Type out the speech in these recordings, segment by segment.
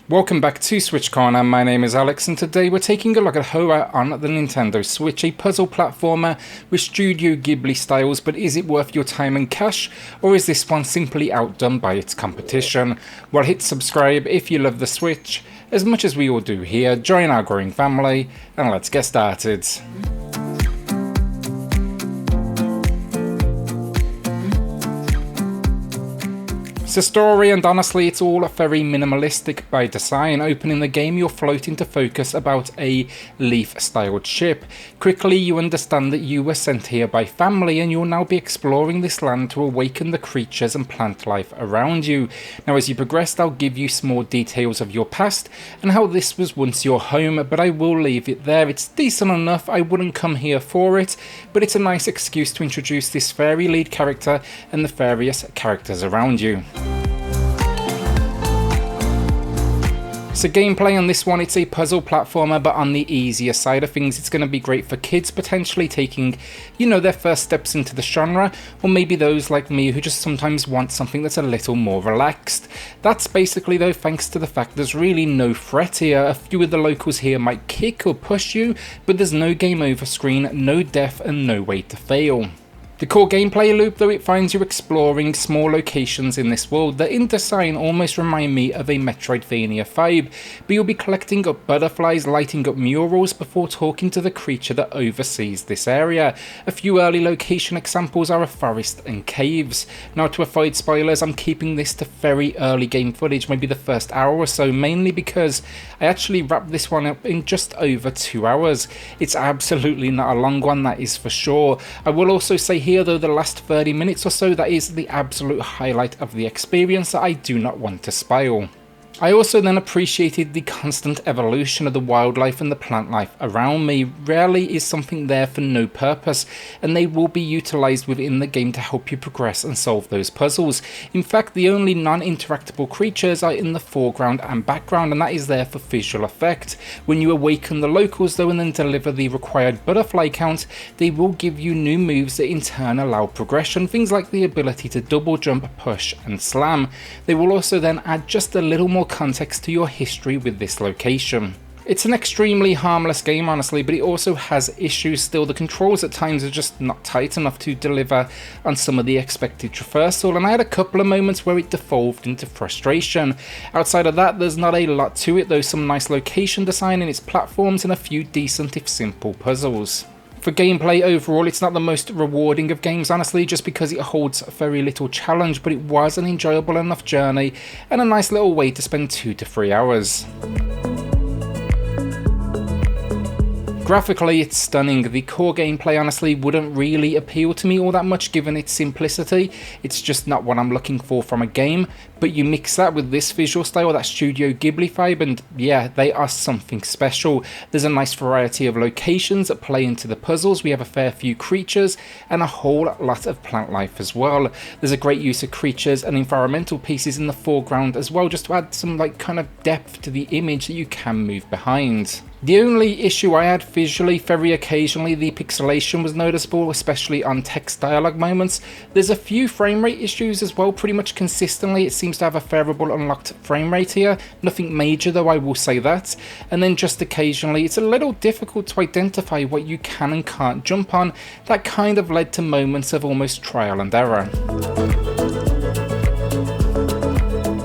Welcome back to SwitchCorner, my name is Alex and today we're taking a look at Hoa on the Nintendo Switch, a puzzle platformer with Studio Ghibli styles, but is it worth your time and cash, or is this one simply outdone by its competition? Well, hit subscribe if you love the Switch, as much as we all do here, join our growing family, and let's get started. It's a story, and honestly it's all very minimalistic by design. Opening the game, you're floating to focus about a leaf-styled ship. Quickly you understand that you were sent here by family and you'll now be exploring this land to awaken the creatures and plant life around you. Now as you progress, I'll give you some more details of your past and how this was once your home, but I will leave it there. It's decent enough, I wouldn't come here for it, but it's a nice excuse to introduce this fairy lead character and the various characters around you. So gameplay on this one, it's a puzzle platformer, but on the easier side of things. It's going to be great for kids potentially taking, their first steps into the genre, or maybe those like me who just sometimes want something that's a little more relaxed. That's basically though thanks to the fact there's really no threat here. A few of the locals here might kick or push you, but there's no game over screen, no death, and no way to fail. The core gameplay loop though, it finds you exploring small locations in this world that in design almost remind me of a Metroidvania vibe, but you'll be collecting up butterflies, lighting up murals before talking to the creature that oversees this area. A few early location examples are a forest and caves. Now to avoid spoilers, I'm keeping this to very early game footage, maybe the first hour or so, mainly because I actually wrapped this one up in just over 2 hours. It's absolutely not a long one, that is for sure. I will also say here though, the last 30 minutes or so, that is the absolute highlight of the experience that I do not want to spoil. I also then appreciated the constant evolution of the wildlife and the plant life around me. Rarely is something there for no purpose, and they will be utilised within the game to help you progress and solve those puzzles. In fact, the only non-interactable creatures are in the foreground and background, and that is there for visual effect. When you awaken the locals though and then deliver the required butterfly count, they will give you new moves that in turn allow progression, things like the ability to double jump, push and slam. They will also then add just a little more context to your history with this location. It's an extremely harmless game honestly, but it also has issues still. The controls at times are just not tight enough to deliver on some of the expected traversal, and I had a couple of moments where it devolved into frustration. Outside of that, there's not a lot to it though, some nice location design in its platforms and a few decent if simple puzzles. For gameplay overall, it's not the most rewarding of games honestly, just because it holds very little challenge, but it was an enjoyable enough journey and a nice little way to spend 2 to 3 hours. Graphically, it's stunning. The core gameplay honestly wouldn't really appeal to me all that much given its simplicity. It's just not what I'm looking for from a game, but you mix that with this visual style, that Studio Ghibli vibe, and yeah, they are something special. There's a nice variety of locations that play into the puzzles. We have a fair few creatures and a whole lot of plant life as well. There's a great use of creatures and environmental pieces in the foreground as well, just to add some kind of depth to the image that you can move behind. The only issue I had visually, very occasionally the pixelation was noticeable, especially on text dialogue moments. There's a few frame rate issues as well, pretty much consistently. It seems to have a favorable unlocked frame rate here. Nothing major though, I will say that. And then just occasionally, it's a little difficult to identify what you can and can't jump on. That kind of led to moments of almost trial and error.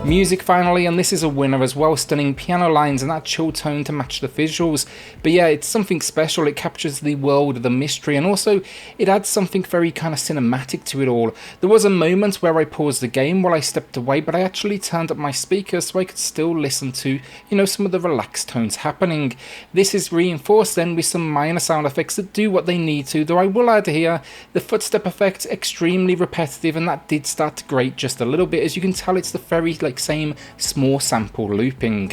Music finally, and this is a winner as well. Stunning piano lines and that chill tone to match the visuals. But yeah, it's something special. It captures the world, the mystery, and also it adds something very kind of cinematic to it all. There was a moment where I paused the game while I stepped away, but I actually turned up my speakers so I could still listen to, some of the relaxed tones happening. This is reinforced then with some minor sound effects that do what they need to, though I will add here, the footstep effect, extremely repetitive, and that did start to grate just a little bit. As you can tell, it's the very same small sample looping.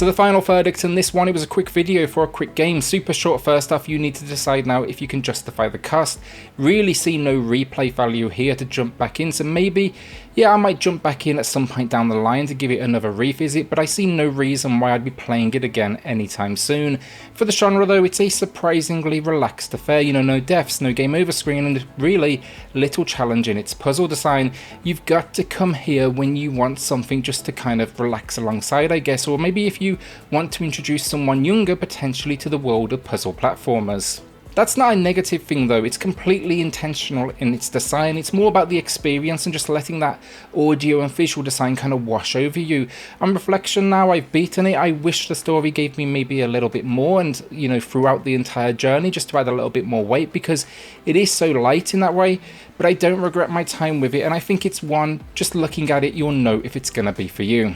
So the final verdict in this one, it was a quick video for a quick game, super short. First off, you need to decide now if you can justify the cost. Really see no replay value here to jump back in, so maybe, yeah, I might jump back in at some point down the line to give it another revisit, but I see no reason why I'd be playing it again anytime soon. For the genre though, it's a surprisingly relaxed affair, you know, no deaths, no game over screen, and really little challenge in its puzzle design. You've got to come here when you want something just to kind of relax alongside, I guess, or maybe if you want to introduce someone younger potentially to the world of puzzle platformers. That's not a negative thing though, it's completely intentional in its design. It's more about the experience and just letting that audio and visual design kind of wash over you. On reflection now, I've beaten it. I wish the story gave me maybe a little bit more, and you know, throughout the entire journey, just to add a little bit more weight, because it is so light in that way. But I don't regret my time with it, and I think it's one, just looking at it, you'll know if it's gonna be for you.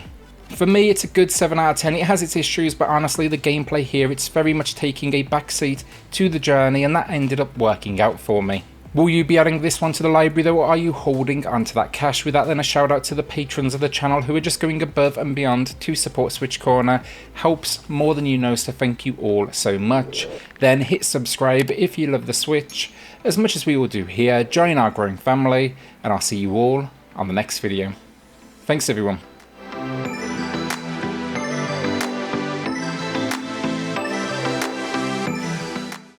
For me, it's a good 7 out of 10. It has its issues, but honestly, the gameplay here, it's very much taking a backseat to the journey, and that ended up working out for me. Will you be adding this one to the library though, or are you holding onto that cash? With that then, a shout out to the patrons of the channel who are just going above and beyond to support SwitchCorner. Helps more than you know, so thank you all so much. Then hit subscribe if you love the Switch, as much as we all do here. Join our growing family, and I'll see you all on the next video. Thanks everyone.